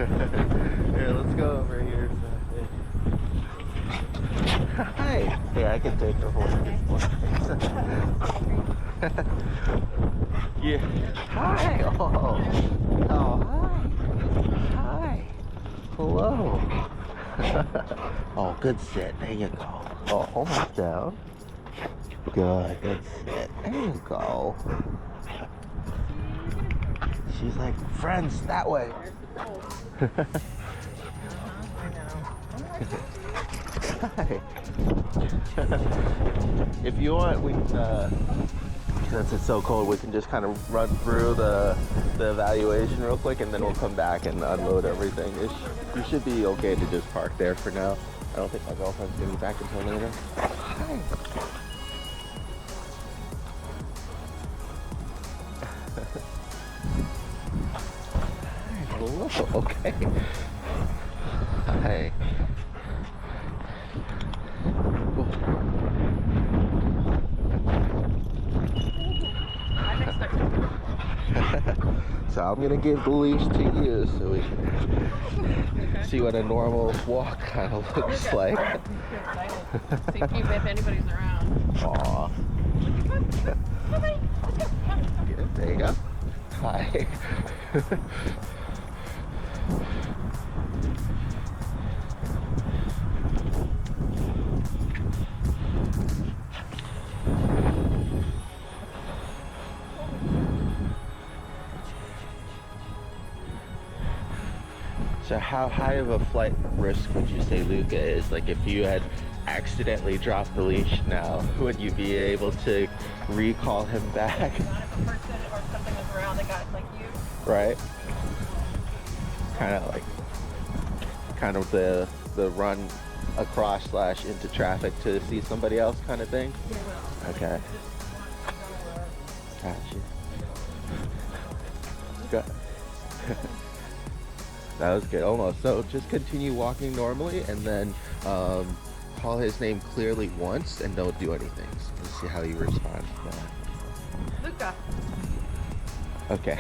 Here, let's go over here. Hi. Here, I can take her horse. Yeah. Hi. Oh. Oh, hi. Hi. Hello. Oh, good sit. There you go. Oh, almost down. Good. Good sit. There you go. She's like, friends, that way. Hi. If you want, we can, since it's so cold, we can just kind of run through the evaluation real quick, and then we'll come back and unload everything. You should be okay to just park there for now. I don't think my girlfriend's gonna be back until later. Hi. Hello. Okay. Hi. So I'm gonna give the leash to you so we can see what a normal walk kind of looks like. See if anybody's around. Aw. There you go. Hi. So how high of a flight risk would you say Luca is? Like if you had accidentally dropped the leash now, would you be able to recall him back? If a person or something was around that got like you. Right? Kind of the run across / into traffic to see somebody else kind of thing? Okay. Gotcha. Got That was good, almost. So just continue walking normally, and then call his name clearly once, and don't do anything. So let's see how you respond to that. Luca. Okay.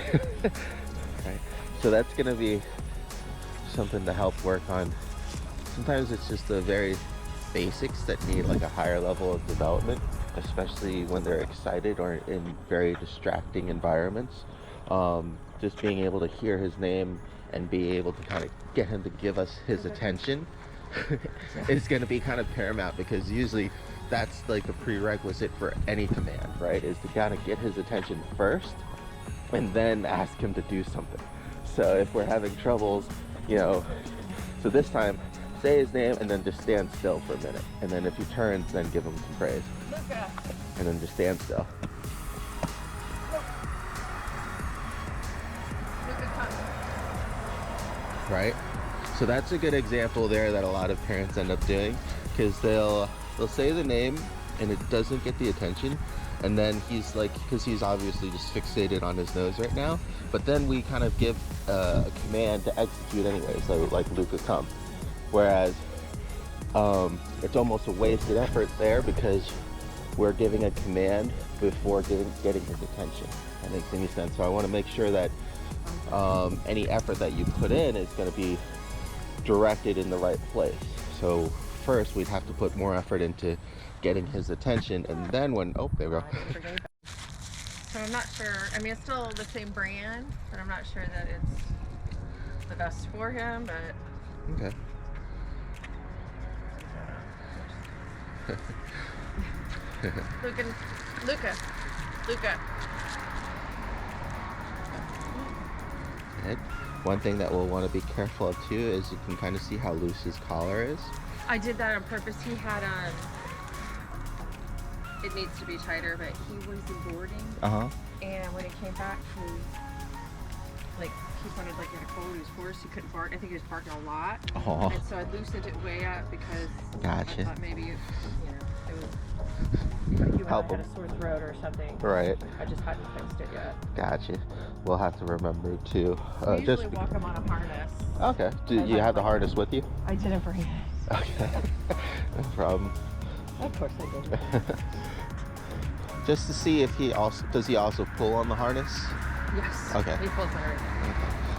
Right. So that's gonna be something to help work on. Sometimes it's just the very basics that need like a higher level of development, especially when they're excited or in very distracting environments. Just being able to hear his name and be able to kind of get him to give us his attention is going to be kind of paramount, because usually that's like the prerequisite for any command, right? Is to kind of get his attention first and then ask him to do something. So if we're having troubles, so this time say his name and then just stand still for a minute, and then if he turns, then give him some praise. Luca. And then just stand still. Right? So that's a good example there that a lot of parents end up doing, because they'll say the name and it doesn't get the attention, and then he's like, because he's obviously just fixated on his nose right now, but then we kind of give a command to execute anyway, so like Luca, come. Whereas it's almost a wasted effort there, because we're giving a command before getting his attention. That makes any sense. So I want to make sure that any effort that you put in is going to be directed in the right place. So first we'd have to put more effort into getting his attention, and then there we go. So I'm not sure, I mean, it's still the same brand, but I'm not sure that it's the best for him, but... Okay. Luca. Good. One thing that we'll want to be careful of too is you can kind of see how loose his collar is. I did that on purpose. He had it needs to be tighter, but he was boarding. And when he came back, he sounded like he had a cold. He was hoarse. He couldn't bark. I think he was barking a lot. And so I loosened it way up because I thought maybe it was help him. Had a sore throat or something. Right. I just hadn't fixed it yet. Gotcha. We'll have to remember to I usually walk him on a harness. Okay. Do you have the harness with you? I did it for him. Okay. No problem. Of course I did. Just to see if does he also pull on the harness? Yes. Okay. He pulls on everything. Okay.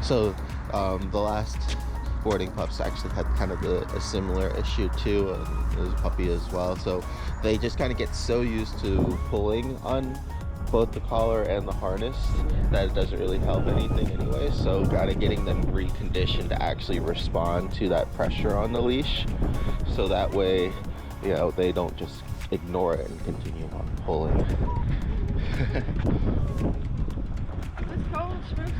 So The last boarding pups actually had kind of a similar issue too, and his puppy as well. So they just kind of get so used to pulling on both the collar and the harness that it doesn't really help anything anyway. So kind of getting them reconditioned to actually respond to that pressure on the leash, so that way, you know, they don't just ignore it and continue on pulling. It's cold, Schmook.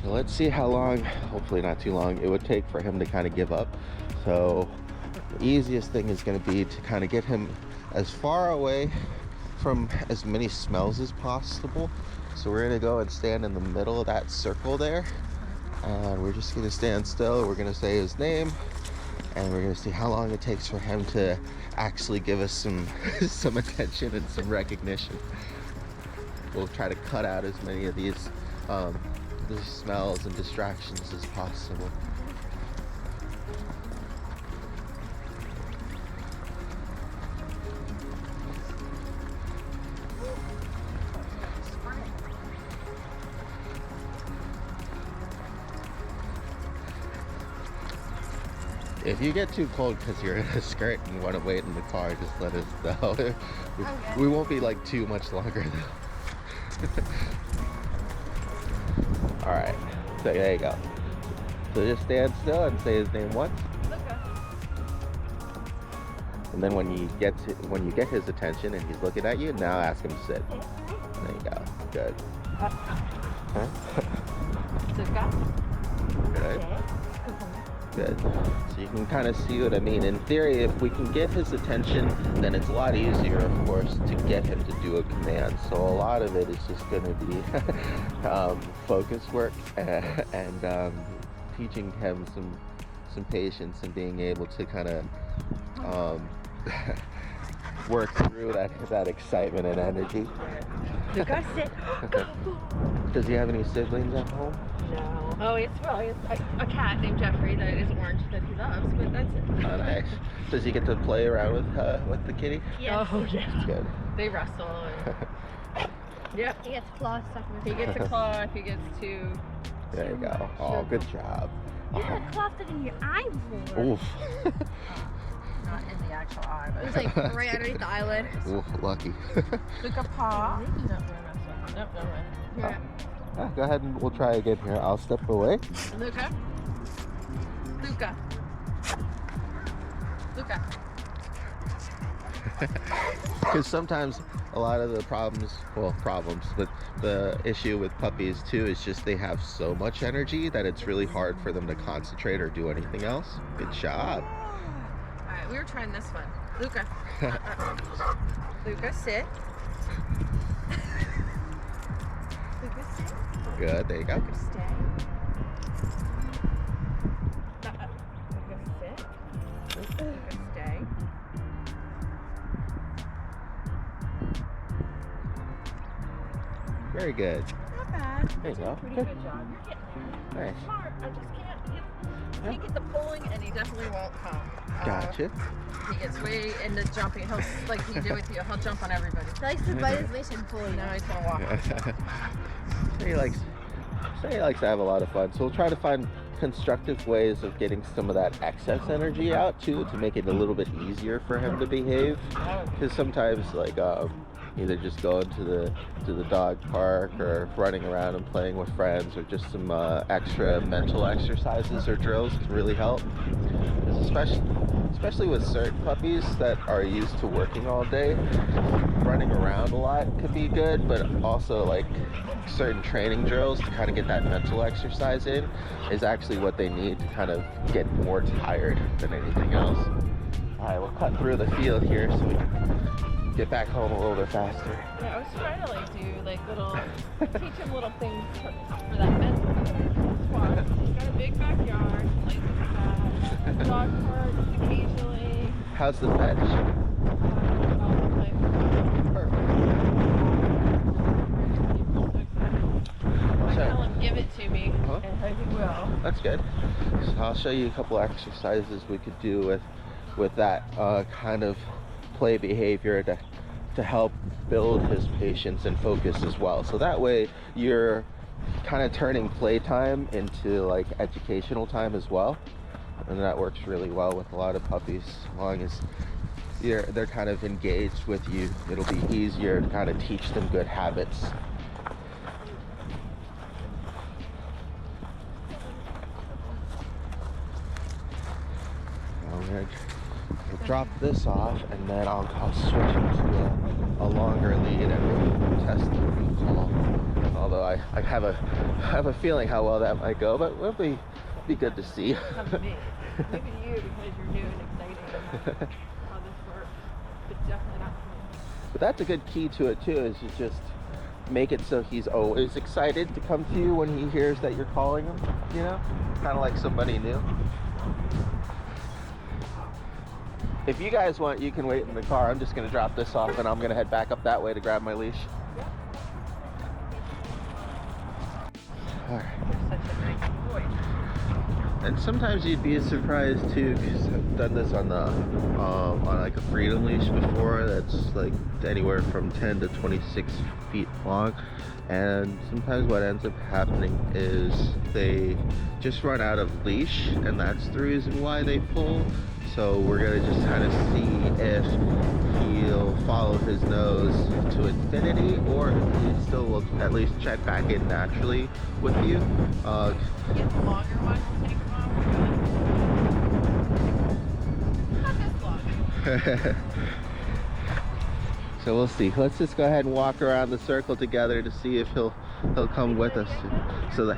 So let's see how long, hopefully not too long, it would take for him to kind of give up. So the easiest thing is going to be to kind of get him as far away from as many smells as possible. So we're going to go and stand in the middle of that circle there, and we're just going to stand still. We're going to say his name, and we're going to see how long it takes for him to actually give us some some attention and some recognition. We'll try to cut out as many of these smells and distractions as possible. If you get too cold because you're in a skirt and want to wait in the car, just let us know. We won't be like too much longer though. Alright, so there you go. So just stand still and say his name once. Luca. And then when you get his attention and he's looking at you, now ask him to sit. There you go. Good. Huh? Luca. Good. Good. So you can kind of see what I mean. In theory, if we can get his attention, then it's a lot easier, of course, to get him to do a command. So a lot of it is just going to be focus work and teaching him some patience and being able to kind of work through that excitement and energy. Luca, sit. Go. Does he have any siblings at home? No. Oh, it's a cat named Jeffrey that is orange that he loves, but that's it. Oh, nice. Does he get to play around with the kitty? Yes. Oh, yes. Good. They wrestle. And... Yep. He gets claws stuck in his He gets a claw if he gets too. There you go. Oh, good job. You got claws stuck in your eye before. Oof. Not in the actual eye, but It was like right underneath the eyelid. Oof, lucky. Luca paw. Nope, no way. Yeah. Go ahead and we'll try again here. I'll step away. Luca. Luca. Luca. Because sometimes a lot of the problems, but the issue with puppies too is just they have so much energy that it's really hard for them to concentrate or do anything else. Good job. Alright, we were trying this one. Luca. Luca, sit. Luca, sit. Good, there you go. Luca, stay. Luca, sit. Luca, stay. Very good. Not bad. There you go. Pretty good job. You're getting there. Nice. Smart. I just can't get the pulling, and he definitely won't come. Gotcha. He gets way into jumping. He'll, like he did with you, he'll jump on everybody. He likes to bite his leash and pull you. Now he's gonna walk. He likes to have a lot of fun. So we'll try to find constructive ways of getting some of that excess energy out too, to make it a little bit easier for him to behave. Because sometimes, like either just going to the dog park or running around and playing with friends, or just some extra mental exercises or drills can really help. Especially with certain puppies that are used to working all day, running around a lot could be good, but also like certain training drills to kind of get that mental exercise in is actually what they need to kind of get more tired than anything else. All right, we'll cut through the field here so we can get back home a little bit faster. Yeah, I was trying to like do like little, teach him little things for that mental squat. He's got a big backyard, plays with that. Dog park occasionally. How's the fetch? Tell him, give it to me, and he will. That's good. So I'll show you a couple exercises we could do with that kind of play behavior to to help build his patience and focus as well. So that way you're kind of turning playtime into like educational time as well. And that works really well with a lot of puppies. As long as they're kind of engaged with you, it'll be easier to kind of teach them good habits. We'll drop this off, and then I'll switch into a longer lead and we'll test the recall. Although I have a feeling how well that might go, but it'll be good to see. Not to me. Maybe to you because you're new and exciting and how this works. But definitely not to me. But that's a good key to it too, is you just make it so he's always excited to come to you when he hears that you're calling him, you know? Kind of like somebody new. If you guys want, you can wait in the car. I'm just gonna drop this off and I'm gonna head back up that way to grab my leash. All right. You're such a nice boy. And sometimes you'd be surprised too, because I've done this on like a freedom leash before. That's like anywhere from 10 to 26 feet long. And sometimes what ends up happening is they just run out of leash, and that's the reason why they pull. So we're gonna just kind of see if he'll follow his nose to infinity, or if he still will at least check back in naturally with you. Get the longer one, we'll take them off. Not this long. So we'll see. Let's just go ahead and walk around the circle together to see if he'll come with us. So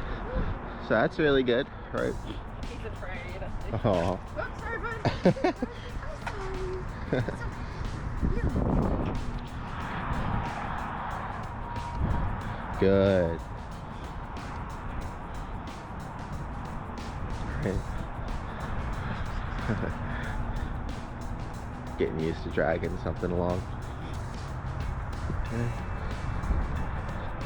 that's really good, right? He's afraid. Oh. Oops, sorry, bud. Good. Right. Getting used to dragging something along. Okay.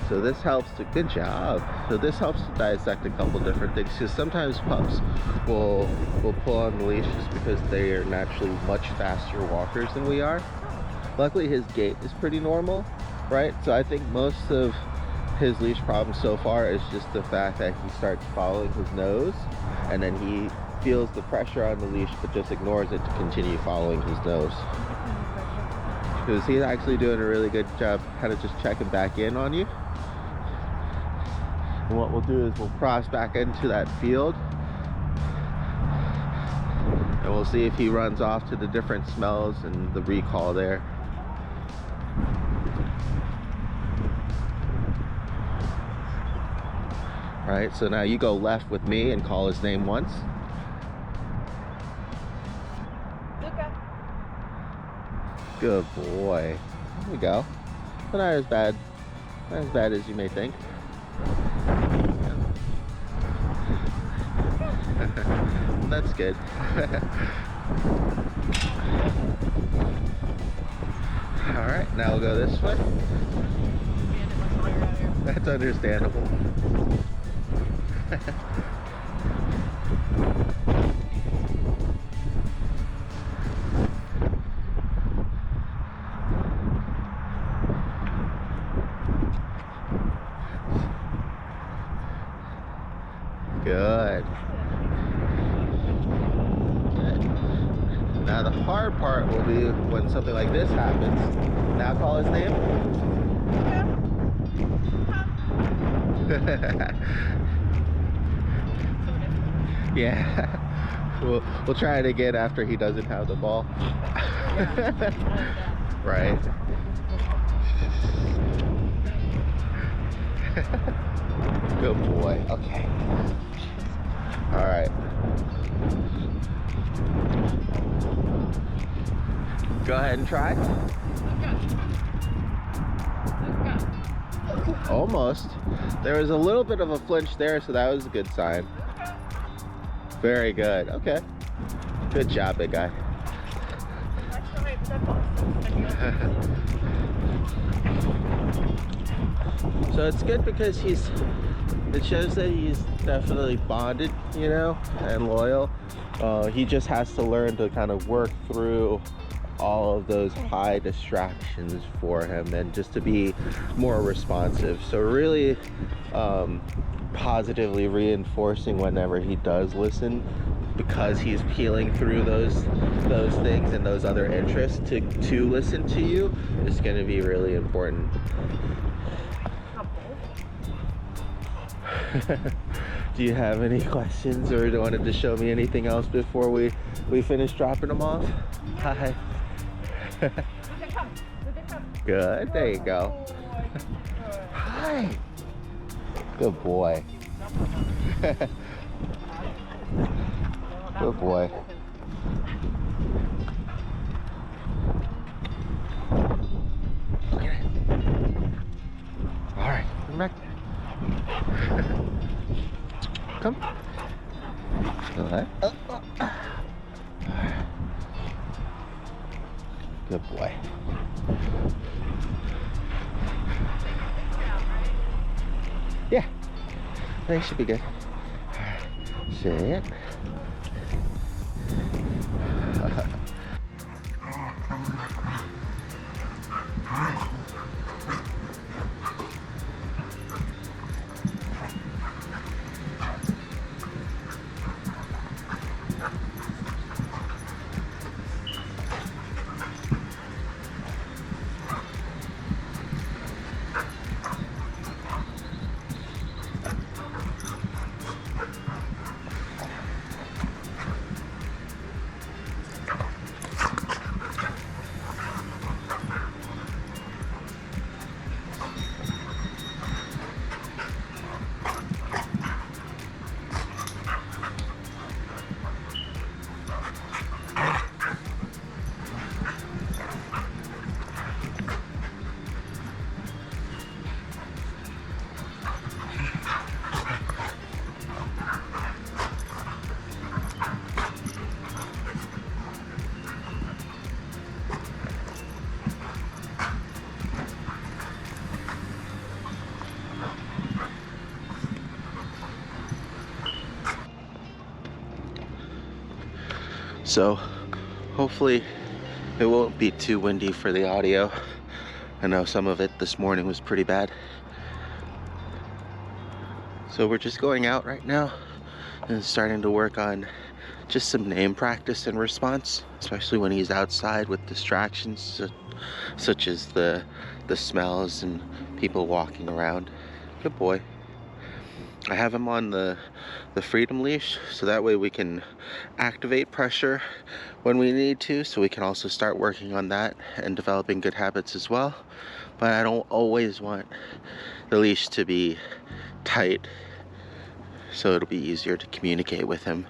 So this helps to, good job. So this helps to dissect a couple different things, because sometimes pups will pull on the leash just because they are naturally much faster walkers than we are. Luckily his gait is pretty normal, right? So I think most of his leash problem so far is just the fact that he starts following his nose, and then he feels the pressure on the leash but just ignores it to continue following his nose. Because he's actually doing a really good job kind of just checking back in on you. And what we'll do is we'll cross back into that field, and we'll see if he runs off to the different smells and the recall there. All right, so now you go left with me and call his name once. Luca. Good boy. There we go. But not as bad as you may think. That's good. All right, now we'll go this way. That's understandable. Good. Now the hard part will be when something like this happens. Now call his name. Yeah. We'll try it again after he doesn't have the ball. Right. Good boy. Okay. All right. Go ahead and try. Almost. There was a little bit of a flinch there, so that was a good sign. Very good. Okay. Good job, big guy. So it's good because it shows that he's definitely bonded, you know, and loyal. He just has to learn to kind of work through all of those high distractions for him and just to be more responsive. So really positively reinforcing whenever he does listen, because he's peeling through those things and those other interests to listen to you, is going to be really important. Do you have any questions, or do you wanted to show me anything else before we finish dropping them off? Hi. Good, there you go. Hi. Good boy. Good boy. All right, come back. Come. Good. Good boy. Yeah, I think should be good. Sit. So hopefully it won't be too windy for the audio. I know some of it this morning was pretty bad. So we're just going out right now and starting to work on just some name practice and response, especially when he's outside with distractions such as the smells and people walking around. Good boy. I have him on the freedom leash, so that way we can activate pressure when we need to, so we can also start working on that and developing good habits as well. But I don't always want the leash to be tight, so it'll be easier to communicate with him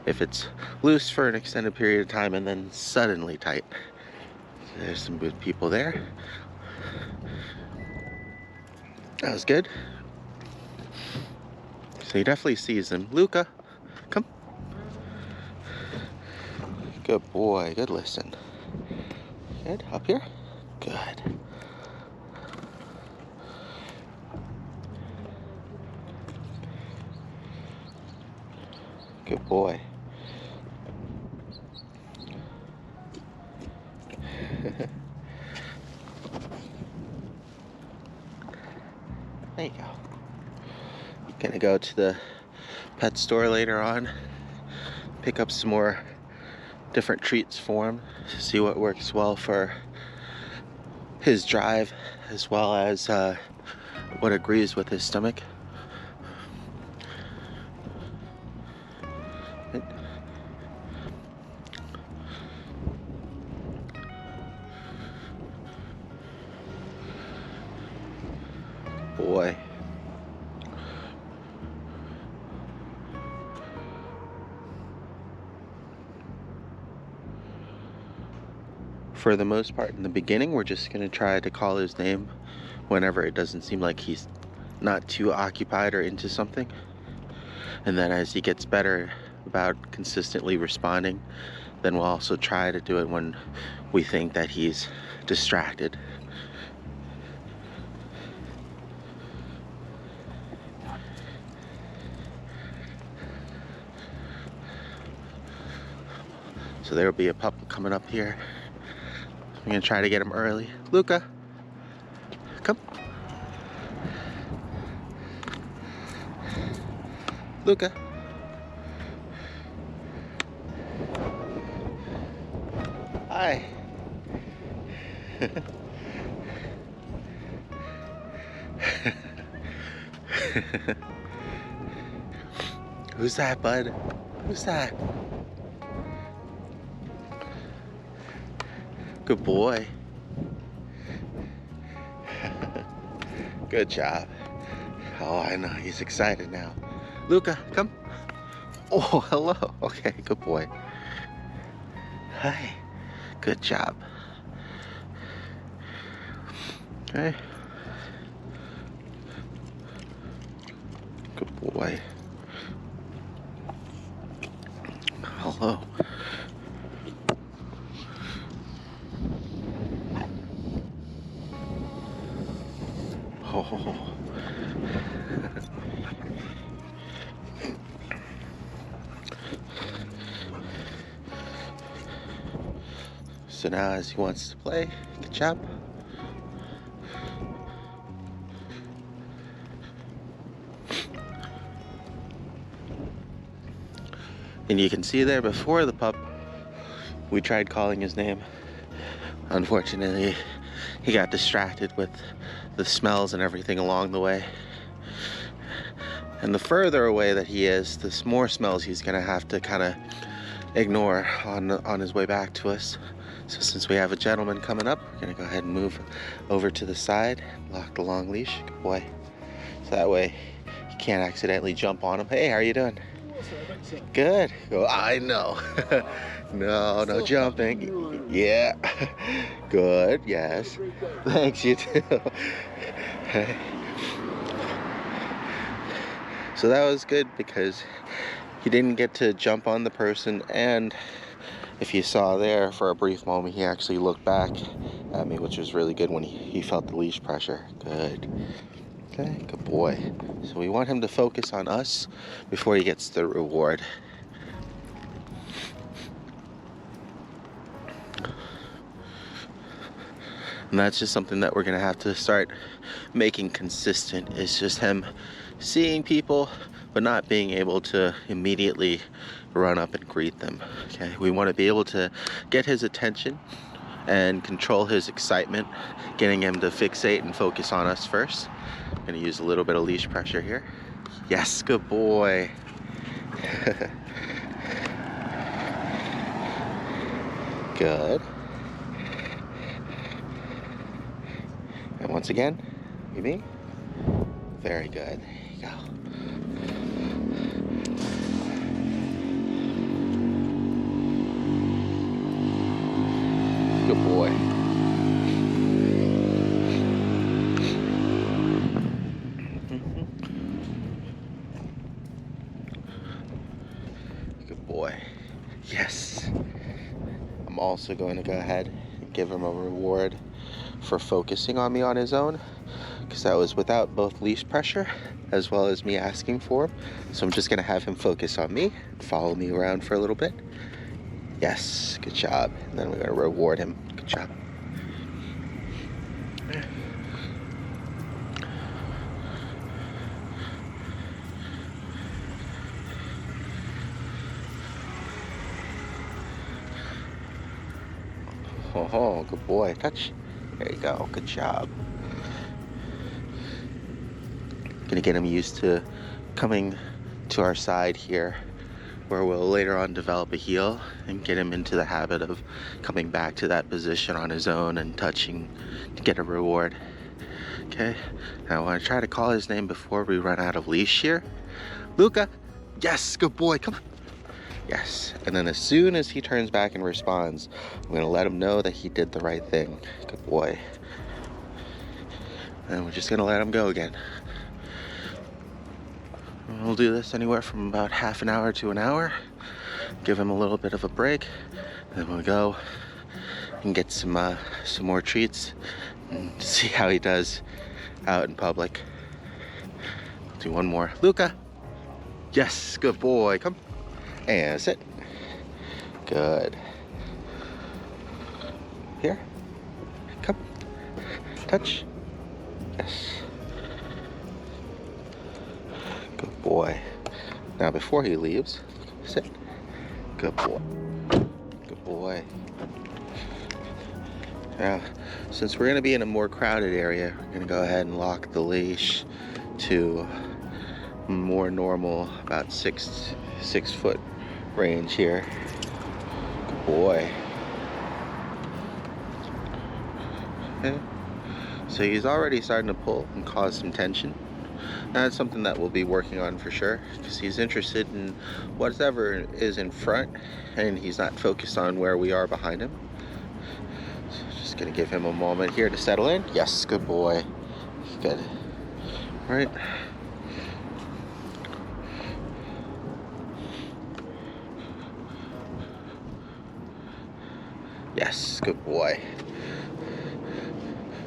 if it's loose for an extended period of time and then suddenly tight. So there's some good people there. That was good. So he definitely sees them. Luca, come. Good boy, good listen. Good, up here. Good. Good boy. There you go. Gonna go to the pet store later on, pick up some more different treats for him, see what works well for his drive as well as what agrees with his stomach. Boy. For the most part in the beginning, we're just going to try to call his name whenever it doesn't seem like he's not too occupied or into something. And then as he gets better about consistently responding, then we'll also try to do it when we think that he's distracted. So there'll be a pup coming up here I'm gonna try to get him early. Luca, come. Luca. Hi. Who's that, bud? Who's that? Good boy. Good job. Oh, I know. He's excited now. Luca, come. Oh, hello. Okay, good boy. Hi. Good job. Okay. Good boy. Hello. Oh. So now as he wants to play, good job. And you can see there before the pup, we tried calling his name. Unfortunately, he got distracted with the smells and everything along the way. And the further away that he is, the more smells he's gonna have to kind of ignore on his way back to us. So since we have a gentleman coming up, we're gonna go ahead and move over to the side, lock the long leash. Good boy. So that way you can't accidentally jump on him. Hey, how are you doing? Good. Oh, I know. No jumping. Yeah. Good. Yes. Thanks, you too. So that was good because he didn't get to jump on the person, and if you saw there for a brief moment, he actually looked back at me, which was really good when he felt the leash pressure. Good. Okay, good boy. So we want him to focus on us before he gets the reward. And that's just something that we're gonna have to start making consistent. It's just him seeing people, but not being able to immediately run up and greet them. Okay, we want to be able to get his attention and control his excitement, getting him to fixate and focus on us first. I'm gonna use a little bit of leash pressure here. Yes, good boy. Good. And once again, you me? Very good. There you go. Good boy. Good boy. Yes. I'm also going to go ahead and give him a reward for focusing on me on his own, because that was without both leash pressure as well as me asking for him. So I'm just going to have him focus on me, follow me around for a little bit. Yes, good job. And then we're going to reward him. Good job. Oh, good boy. Touch. There you go. Good job. Gonna get him used to coming to our side here, where we'll later on develop a heel and get him into the habit of coming back to that position on his own and touching to get a reward. Okay, now I want to try to call his name before we run out of leash here. Luca. Yes, good boy. Come on. Yes, and then as soon as he turns back and responds, I'm gonna let him know that he did the right thing. Good boy. And we're just gonna let him go again. We'll do this anywhere from about half an hour to an hour. Give him a little bit of a break. Then we'll go and get some more treats and see how he does out in public. Do one more. Luca. Yes, good boy. Come. And sit. Good. Here. Touch. Yes. Good boy. Now before he leaves, sit. Good boy. Good boy. Now, since we're going to be in a more crowded area, we're going to go ahead and lock the leash to more normal, about 6 foot range here. Good boy. Okay. So he's already starting to pull and cause some tension. That's something that we'll be working on for sure, because he's interested in whatever is in front and he's not focused on where we are behind him. So just gonna give him a moment here to settle in. Yes, good boy. Good. All right. Yes, good boy.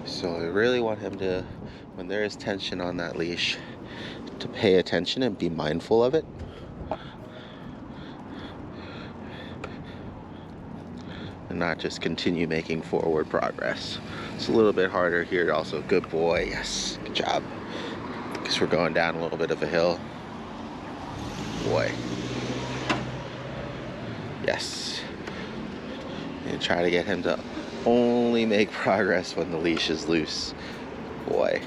So I really want him to, when there is tension on that leash, to pay attention and be mindful of it. And not just continue making forward progress. It's a little bit harder here also. Good boy, yes, good job. Because we're going down a little bit of a hill. Boy. Yes. And try to get him to only make progress when the leash is loose. Boy.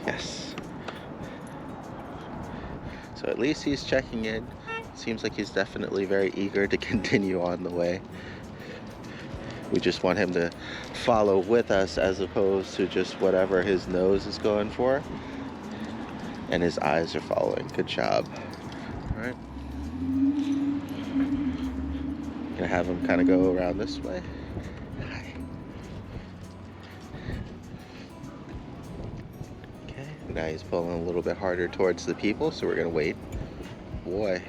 Yes. So at least he's checking in. Seems like he's definitely very eager to continue on the way. We just want him to follow with us as opposed to just whatever his nose is going for. And his eyes are following. Good job. All right. Gonna have him kind of go around this way. Hi. Okay, now he's pulling a little bit harder towards the people, so we're gonna wait. Boy.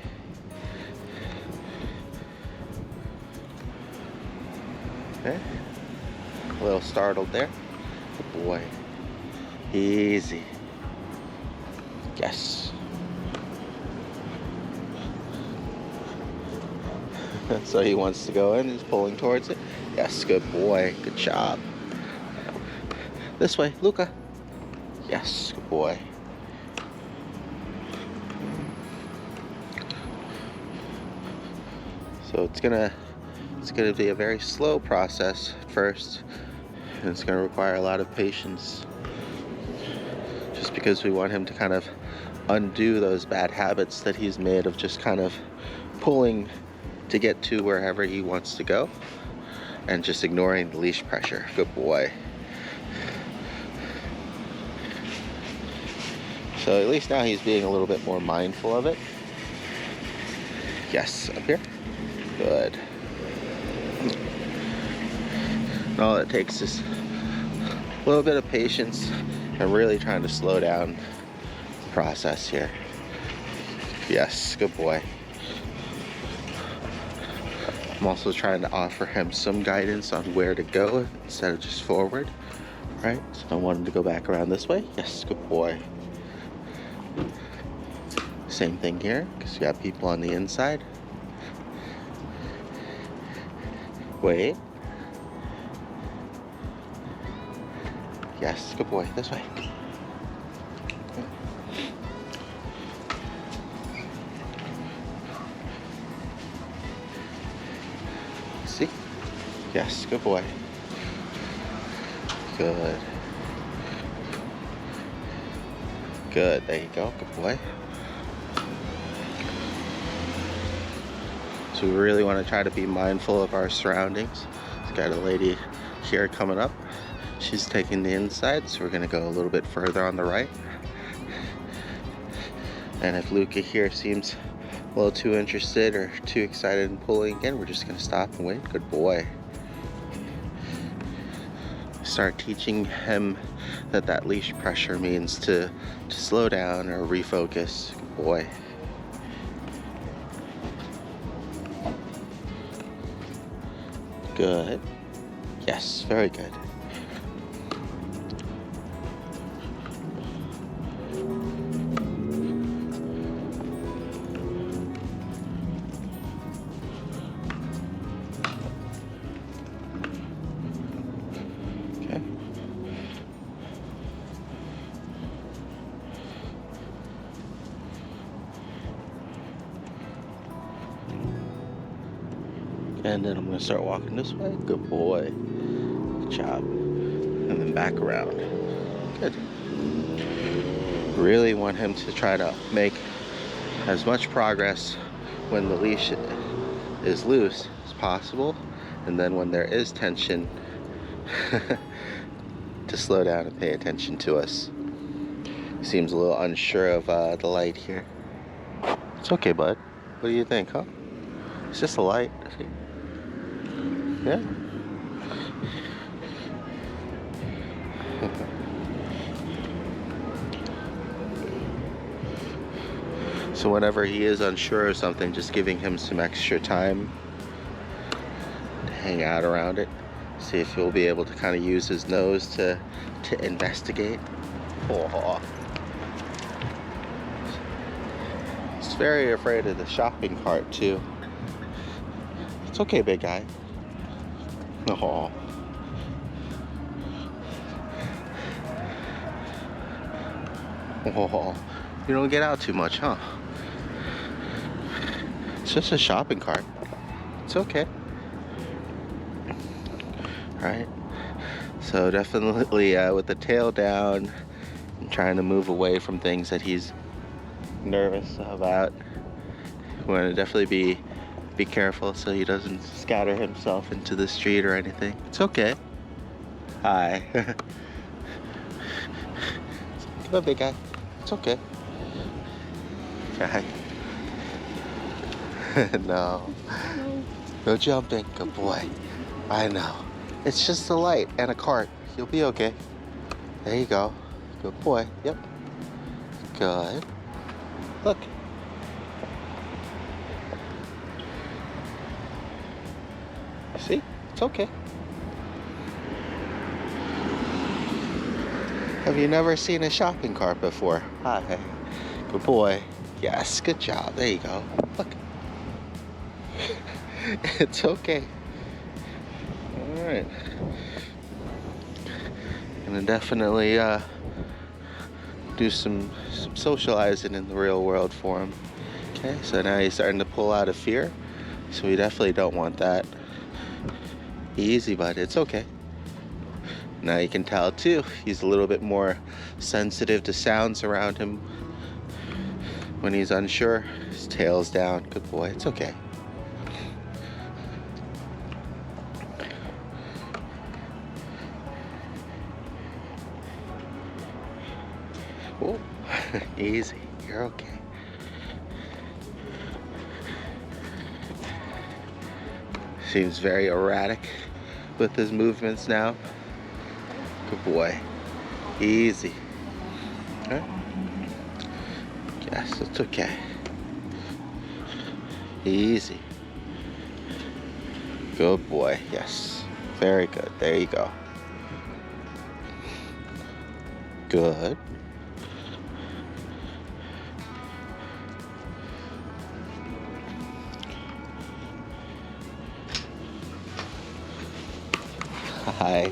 Okay. A little startled there. Good boy. Easy. Yes. So he wants to go in, he's pulling towards it. Yes, good boy, good job. This way, Luca. Yes, good boy. So it's gonna be a very slow process at first, and it's gonna require a lot of patience, just because we want him to kind of undo those bad habits that he's made of just kind of pulling to get to wherever he wants to go and just ignoring the leash pressure. Good boy. So at least now he's being a little bit more mindful of it. Yes, up here. Good. And all it takes is a little bit of patience and really trying to slow down the process here. Yes, good boy. I'm also trying to offer him some guidance on where to go instead of just forward. Right? So I want him to go back around this way. Yes, good boy. Same thing here, because you got people on the inside. Wait. Yes, good boy. This way. See? Yes, good boy. Good. Good, there you go, good boy. So we really want to try to be mindful of our surroundings. We've got a lady here coming up. She's taking the inside, so we're going to go a little bit further on the right. And if Luca here seems a little too interested or too excited in pulling again, we're just going to stop and wait. Good boy. Start teaching him that leash pressure means to slow down or refocus. Good boy. Good. Yes, very good. And then I'm gonna start walking this way. Good boy. Good job. And then back around. Good. Really want him to try to make as much progress when the leash is loose as possible. And then when there is tension, to slow down and pay attention to us. Seems a little unsure of the light here. It's okay, bud. What do you think, huh? It's just a light. Yeah. So whenever he is unsure of something, just giving him some extra time to hang out around it. See if he'll be able to kind of use his nose to investigate. Oh. He's very afraid of the shopping cart too. It's okay, big guy. Oh. Oh. You don't get out too much, huh? It's just a shopping cart. It's okay. Right, so definitely with the tail down and trying to move away from things that he's nervous about. We want to definitely be careful so he doesn't scatter himself into the street or anything. It's okay. Hi. Come on, big guy. It's okay. Hi. No. No jumping. Good boy. I know. It's just a light and a cart. You'll be okay. There you go. Good boy. Yep. Good. Look. See? It's okay. Have you never seen a shopping cart before? Hi. Good boy. Yes, good job. There you go. Look. It's okay. Alright. Gonna definitely do some socializing in the real world for him. Okay, so now he's starting to pull out of fear. So we definitely don't want that. Easy, bud. It's okay. Now you can tell too, he's a little bit more sensitive to sounds around him when he's unsure. His tail's down. Good boy. It's okay. Oh, easy. You're okay. Seems very erratic with his movements now. Good boy. Easy. Okay. Yes, it's okay. Easy. Good boy. Yes. Very good. There you go. Good. Hi.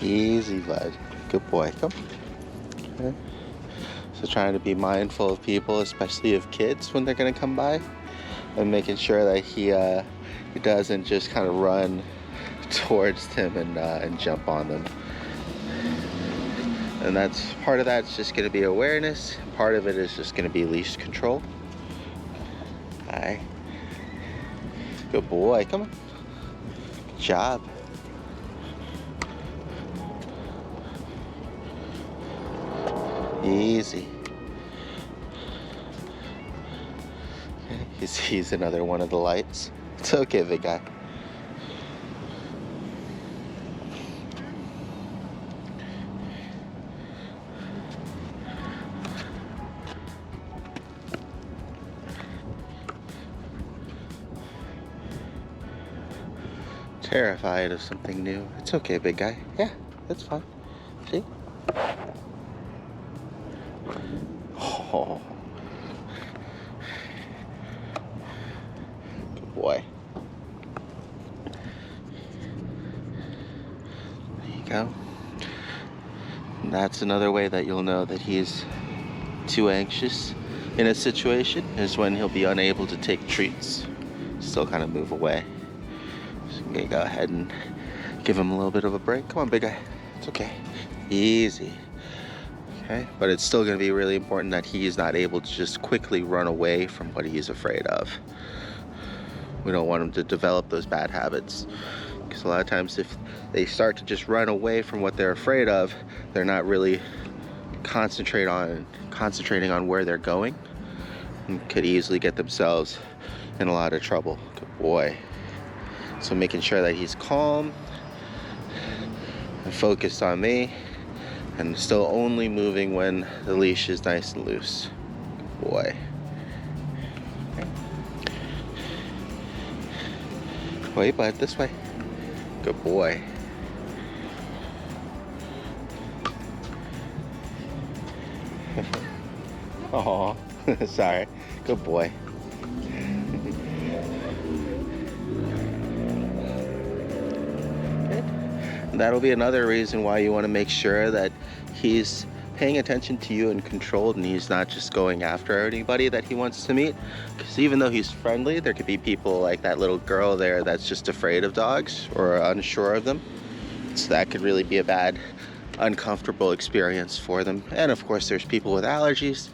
Easy, bud. Good boy. Come. Okay. So trying to be mindful of people, especially of kids when they're going to come by, and making sure that he doesn't just kind of run towards them and jump on them. And that's part of that's just going to be awareness. Part of it is just going to be leash control. Hi. Good boy. Come on. Good job. Easy. Okay, he's another one of the lights. It's okay, big guy. Terrified of something new. It's okay, big guy. Yeah, that's fine. See? Oh. Good boy. There you go. And that's another way that you'll know that he's too anxious in a situation, is when he'll be unable to take treats. still kind of move away. So I'm gonna go ahead and give him a little bit of a break. Come on, big guy. It's okay. Easy. Okay, but it's still gonna be really important that he is not able to just quickly run away from what he's afraid of. We don't want him to develop those bad habits. Because a lot of times if they start to just run away from what they're afraid of, they're not really concentrating on where they're going, and could easily get themselves in a lot of trouble. Good boy. So making sure that he's calm and focused on me, and still only moving when the leash is nice and loose. Good boy. Wait, bud, this way. Good boy. Oh, sorry. Good boy. Good. And that'll be another reason why you want to make sure that he's paying attention to you and controlled, and he's not just going after anybody that he wants to meet. Because even though he's friendly, there could be people like that little girl there that's just afraid of dogs or unsure of them. So that could really be a bad, uncomfortable experience for them. And of course there's people with allergies,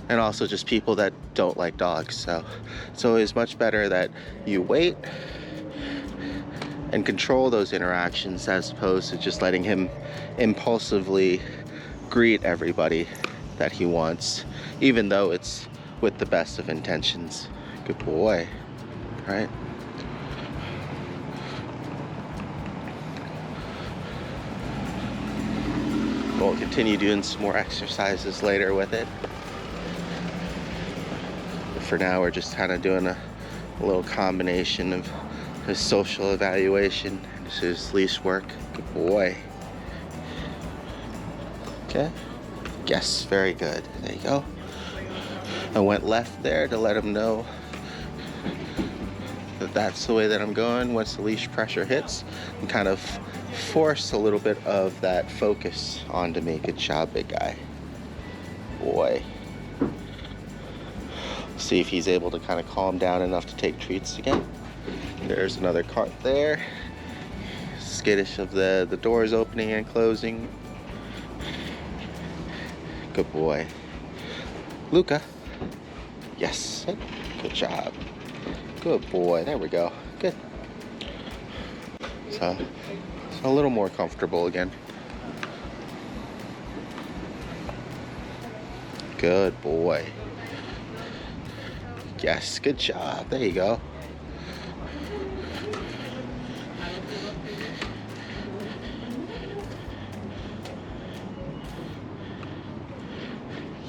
and also just people that don't like dogs. So it's always much better that you wait and control those interactions as opposed to just letting him impulsively greet everybody that he wants, even though it's with the best of intentions. Good boy, right? We'll continue doing some more exercises later with it. But for now, we're just kind of doing a little combination of his social evaluation and his leash work. Good boy. Okay. Yes, very good. There you go. I went left there to let him know that that's the way that I'm going. Once the leash pressure hits, and kind of force a little bit of that focus onto me. Good job, big guy. Boy. See if he's able to kind of calm down enough to take treats again. There's another cart there. Skittish of the doors opening and closing. Good boy. Luca. Yes. Good job. Good boy. There we go. Good. So a little more comfortable again. Good boy. Yes. Good job. There you go.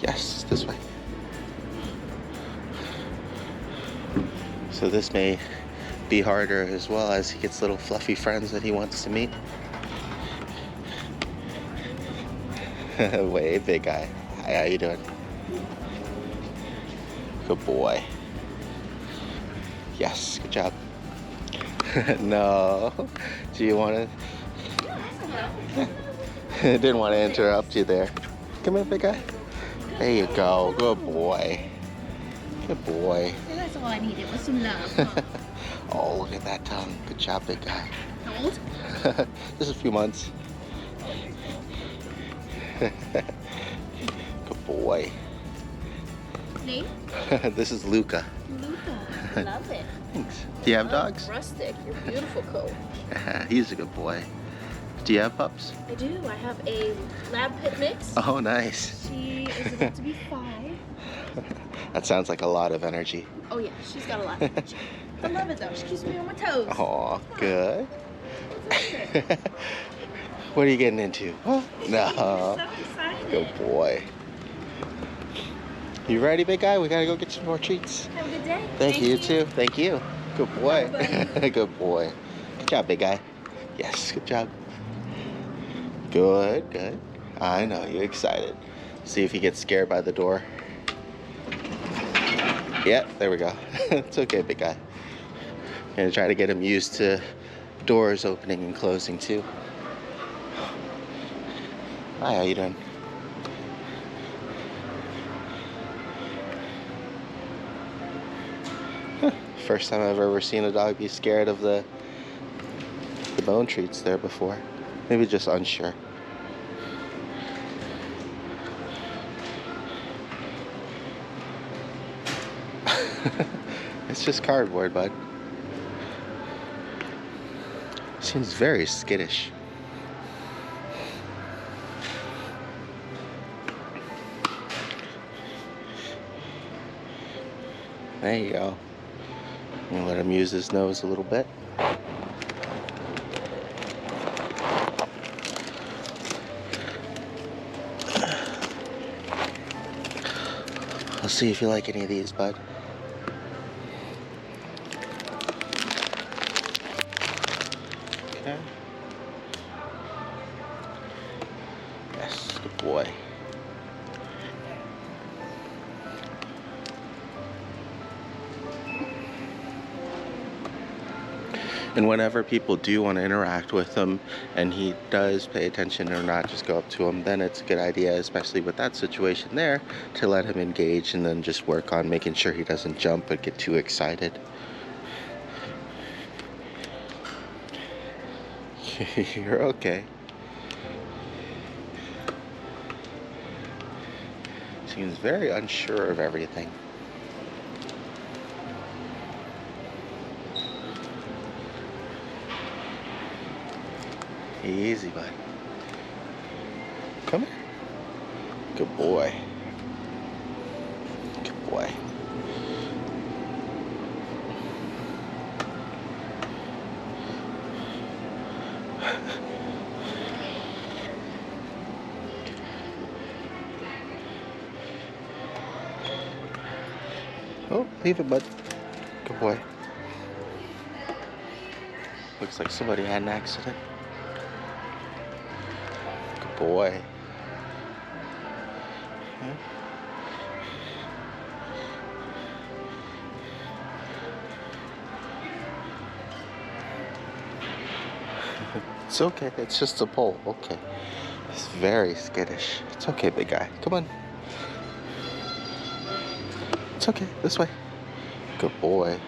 Yes, this way. So this may be harder as well as he gets little fluffy friends that he wants to meet. Way big guy. Hi, how you doing? Good boy. Yes, good job. No. Do you want to? Didn't want to interrupt you there. Come here, big guy. There you go. Good boy. Good boy. That's all I needed was some love. Huh? Oh, look at that tongue. Good job, big guy. How old? Just a few months. Good boy. Name? This is Luca. Luca. Love it. Thanks. Do you have dogs? Rustic, your beautiful coat. He's a good boy. Do you have pups? I do. I have a lab pit mix. Oh, nice. She is about to be 5. That sounds like a lot of energy. Oh yeah, she's got a lot of energy. I love it though. She keeps me on my toes. Aw, good. What are you getting into? Huh? No. So excited. Good boy. You ready, big guy? We gotta go get some more treats. Have a good day. Thank you too. Thank you. Good boy. Good boy. Good job, big guy. Yes, good job. Good, good. I know, you're excited. See if he gets scared by the door. Yeah, there we go. It's okay, big guy. Gonna try to get him used to doors opening and closing too. Hi, how you doing? First time I've ever seen a dog be scared of the bone treats there before. Maybe just unsure. It's just cardboard, bud. Seems very skittish. There you go. I'm gonna let him use his nose a little bit. I'll see if you like any of these, bud. Okay. Yes, good boy. And whenever people do want to interact with him and he does pay attention or not just go up to him, then it's a good idea, especially with that situation there, to let him engage and then just work on making sure he doesn't jump and get too excited. You're okay. Seems very unsure of everything. Easy, bud. Come here. Good boy. Good boy. Oh, leave it, bud. Good boy. Looks like somebody had an accident. Good boy. Huh? It's okay. It's just a pole. Okay. It's very skittish. It's okay, big guy. Come on. It's okay. This way. Good boy.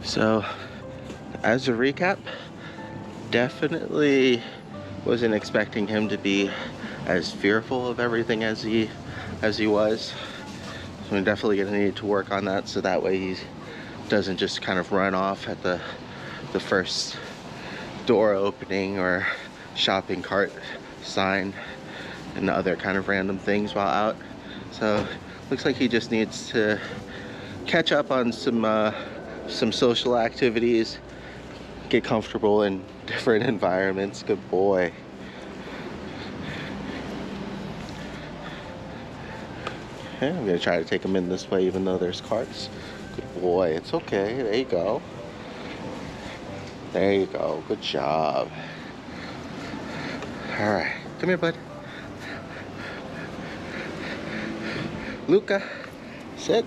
So, as a recap, definitely wasn't expecting him to be as fearful of everything as he was. So I'm definitely gonna need to work on that so that way he doesn't just kind of run off at the first door opening or shopping cart sign and other kind of random things while out. So looks like he just needs to catch up on some social activities, get comfortable in different environments. Good boy. Okay, I'm gonna try to take him in this way even though there's carts. Good boy, it's okay, there you go. There you go, good job. All right, come here, bud. Luca, sit.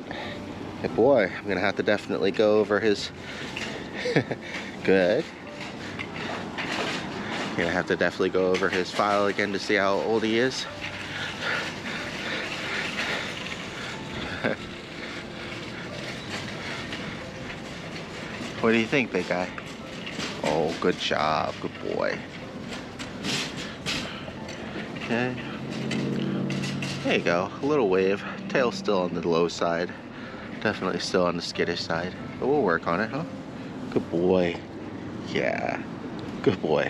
Good boy, I'm gonna have to definitely go over his, good. Gonna have to definitely go over his file again to see how old he is. What do you think, big guy? Oh, good job, good boy. Okay. There you go, a little wave. Tail's still on the low side. Definitely still on the skittish side, but we'll work on it, huh? Good boy. Yeah, good boy.